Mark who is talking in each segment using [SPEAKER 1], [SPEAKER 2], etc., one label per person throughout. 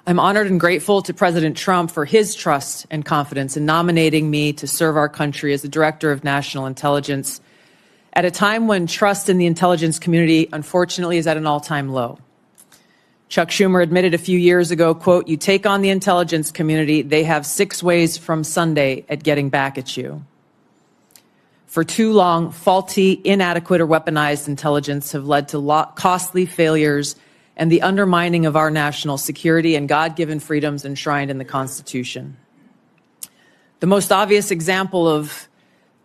[SPEAKER 1] I'm honored and grateful to President Trump for his trust and confidence in nominating me to serve our country as the Director of National Intelligence at a time when trust in the intelligence community, unfortunately, is at an all-time low. Chuck Schumer admitted a few years ago, quote, "You take on the intelligence community, they have 6 ways from Sunday at getting back at you." For too long, faulty, inadequate, or weaponized intelligence have led to costly failures and the undermining of our national security and God-given freedoms enshrined in the Constitution. The most obvious example of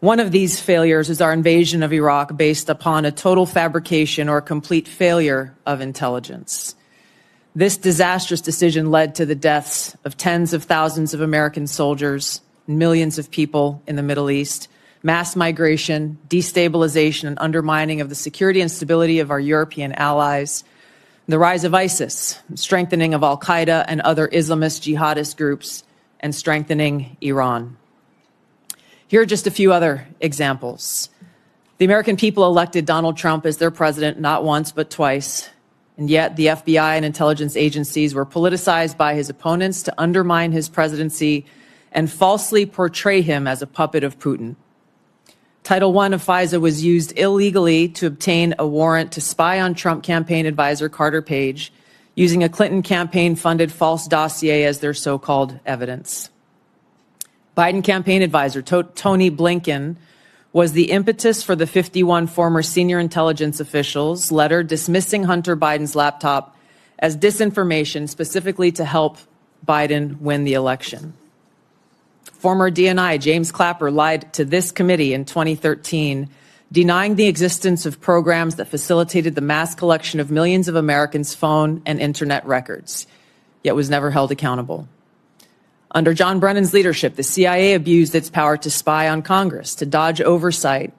[SPEAKER 1] one of these failures is our invasion of Iraq based upon a total fabrication or complete failure of intelligence. This disastrous decision led to the deaths of tens of thousands of American soldiers, millions of people in the Middle East, mass migration, destabilization, and undermining of the security and stability of our European allies, the rise of ISIS, strengthening of Al-Qaeda and other Islamist jihadist groups, and strengthening Iran. Here are just a few other examples. The American people elected Donald Trump as their president not once but twice, and yet the FBI and intelligence agencies were politicized by his opponents to undermine his presidency and falsely portray him as a puppet of Putin. Title I of FISA was used illegally to obtain a warrant to spy on Trump campaign advisor Carter Page, using a Clinton campaign-funded false dossier as their so-called evidence. Biden campaign advisor Tony Blinken was the impetus for the 51 former senior intelligence officials' letter dismissing Hunter Biden's laptop as disinformation specifically to help Biden win the election. Former DNI James Clapper lied to this committee in 2013, denying the existence of programs that facilitated the mass collection of millions of Americans' phone and internet records, yet was never held accountable. Under John Brennan's leadership, the CIA abused its power to spy on Congress, to dodge oversight,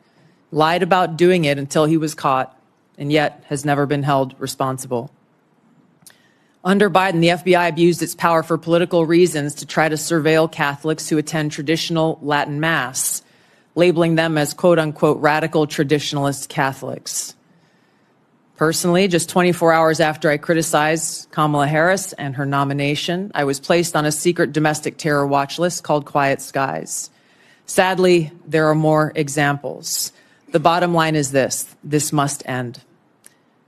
[SPEAKER 1] lied about doing it until he was caught, and yet has never been held responsible. Under Biden, the FBI abused its power for political reasons to try to surveil Catholics who attend traditional Latin Mass, labeling them as quote-unquote radical traditionalist Catholics. Personally, just 24 hours after I criticized Kamala Harris and her nomination, I was placed on a secret domestic terror watch list called Quiet Skies. Sadly, there are more examples. The bottom line is this must end.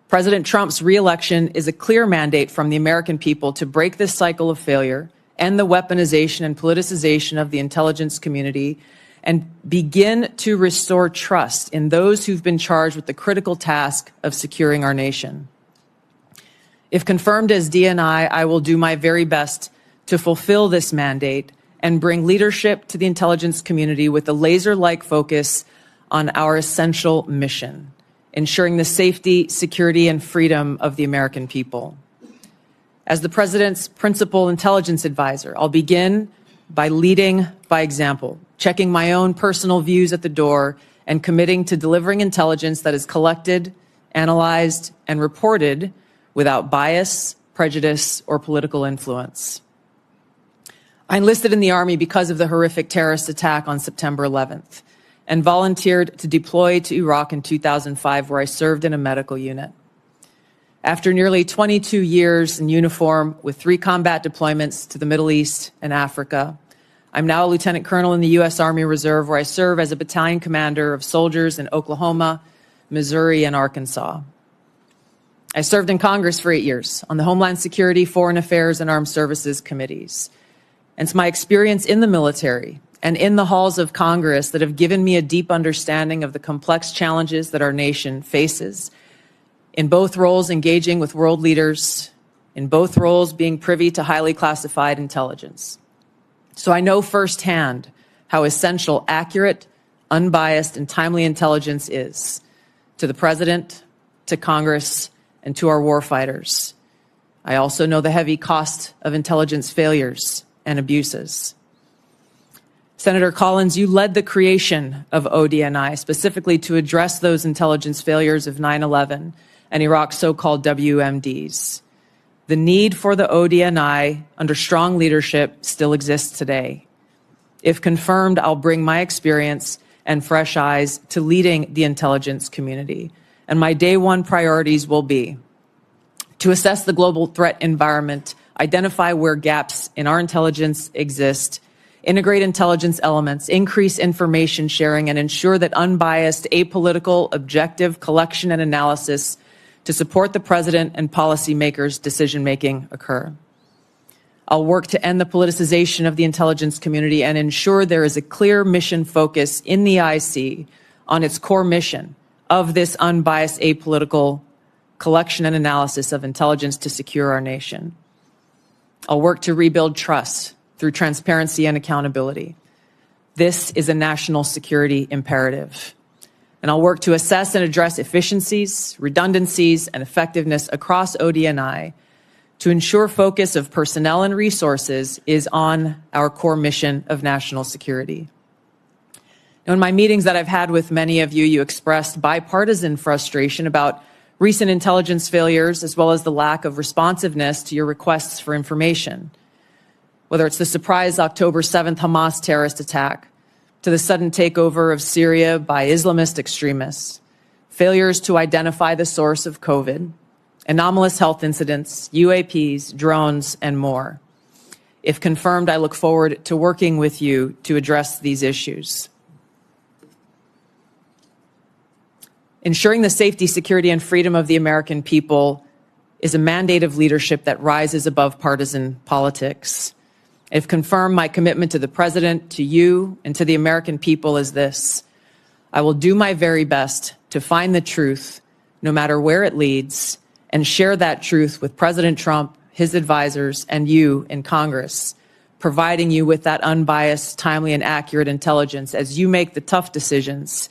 [SPEAKER 1] President Trump's re-election is a clear mandate from the American people to break this cycle of failure, end the weaponization and politicization of the intelligence community, and begin to restore trust in those who've been charged with the critical task of securing our nation. If confirmed as DNI, I will do my very best to fulfill this mandate and bring leadership to the intelligence community with a laser-like focus on our essential mission, ensuring the safety, security, and freedom of the American people. As the President's principal intelligence advisor, I'll begin by leading by example, checking my own personal views at the door, and committing to delivering intelligence that is collected, analyzed, and reported without bias, prejudice, or political influence. I enlisted in the Army because of the horrific terrorist attack on September 11th and volunteered to deploy to Iraq in 2005, where I served in a medical unit. After nearly 22 years in uniform with 3 combat deployments to the Middle East and Africa, I'm now a lieutenant colonel in the U.S. Army Reserve, where I serve as a battalion commander of soldiers in Oklahoma, Missouri, and Arkansas. I served in Congress for 8 years on the Homeland Security, Foreign Affairs, and Armed Services committees. And it's my experience in the military and in the halls of Congress that have given me a deep understanding of the complex challenges that our nation faces, in both roles engaging with world leaders, in both roles being privy to highly classified intelligence. So I know firsthand how essential accurate, unbiased, and timely intelligence is to the President, to Congress, and to our warfighters. I also know the heavy cost of intelligence failures and abuses. Senator Collins, you led the creation of ODNI specifically to address those intelligence failures of 9/11 and Iraq's so-called WMDs. The need for the ODNI under strong leadership still exists today. If confirmed, I'll bring my experience and fresh eyes to leading the intelligence community. And my day one priorities will be to assess the global threat environment identify where gaps in our intelligence exist, integrate intelligence elements, increase information sharing, and ensure that unbiased, apolitical, objective collection and analysis to support the president and policymakers' decision-making occur. I'll work to end the politicization of the intelligence community and ensure there is a clear mission focus in the IC on its core mission of this unbiased, apolitical collection and analysis of intelligence to secure our nation. I'll work to rebuild trust through transparency and accountability. This is a national security imperative. And I'll work to assess and address efficiencies, redundancies, and effectiveness across ODNI to ensure focus of personnel and resources is on our core mission of national security. Now, in my meetings that I've had with many of you, you expressed bipartisan frustration about recent intelligence failures as well as the lack of responsiveness to your requests for information. Whether it's the surprise October 7th Hamas terrorist attack, to the sudden takeover of Syria by Islamist extremists, failures to identify the source of COVID, anomalous health incidents, UAPs, drones, and more. If confirmed, I look forward to working with you to address these issues. Ensuring the safety, security, and freedom of the American people is a mandate of leadership that rises above partisan politics. If confirmed, my commitment to the President, to you, and to the American people is this: I will do my very best to find the truth, no matter where it leads, and share that truth with President Trump, his advisors, and you in Congress, providing you with that unbiased, timely, and accurate intelligence as you make the tough decisions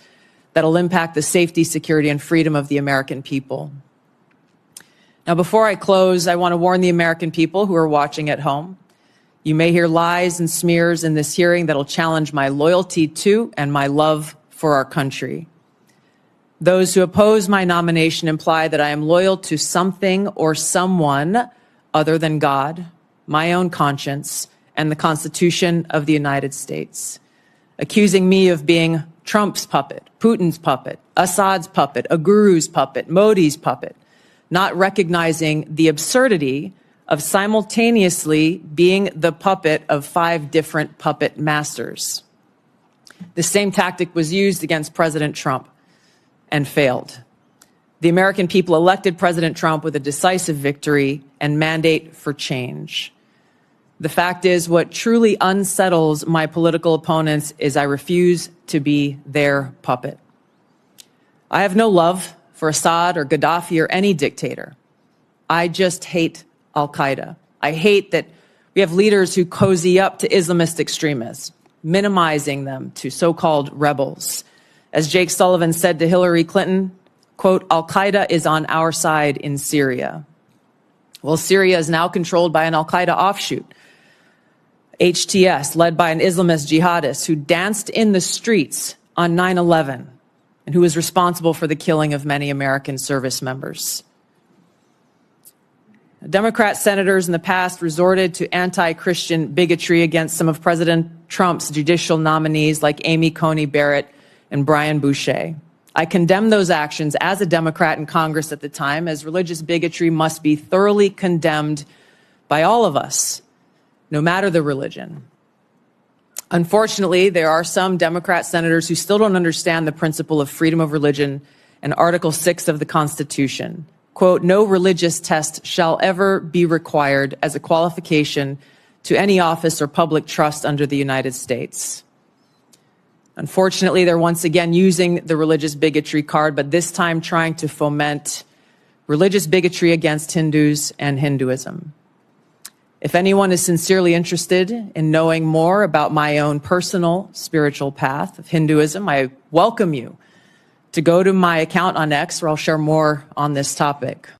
[SPEAKER 1] that'll impact the safety, security, and freedom of the American people. Now, before I close, I want to warn the American people who are watching at home. You may hear lies and smears in this hearing that'll challenge my loyalty to and my love for our country. Those who oppose my nomination imply that I am loyal to something or someone other than God, my own conscience, and the Constitution of the United States, accusing me of being Trump's puppet, Putin's puppet, Assad's puppet, a guru's puppet, Modi's puppet, not recognizing the absurdity of simultaneously being the puppet of 5 different puppet masters. The same tactic was used against President Trump and failed. The American people elected President Trump with a decisive victory and mandate for change. The fact is, what truly unsettles my political opponents is I refuse to be their puppet. I have no love for Assad or Gaddafi or any dictator. I just hate Al-Qaeda. I hate that we have leaders who cozy up to Islamist extremists, minimizing them to so-called rebels. As Jake Sullivan said to Hillary Clinton, quote, Al-Qaeda is on our side in Syria. Well, Syria is now controlled by an Al-Qaeda offshoot, HTS, led by an Islamist jihadist who danced in the streets on 9/11 and who was responsible for the killing of many American service members. Democrat senators in the past resorted to anti-Christian bigotry against some of President Trump's judicial nominees like Amy Coney Barrett and Brian Boucher. I condemn those actions as a Democrat in Congress at the time, as religious bigotry must be thoroughly condemned by all of us, no matter the religion. Unfortunately, there are some Democrat senators who still don't understand the principle of freedom of religion and Article 6 of the Constitution. Quote, no religious test shall ever be required as a qualification to any office or public trust under the United States. Unfortunately, they're once again using the religious bigotry card, but this time trying to foment religious bigotry against Hindus and Hinduism. If anyone is sincerely interested in knowing more about my own personal spiritual path of Hinduism, I welcome you to go to my account on X, where I'll share more on this topic.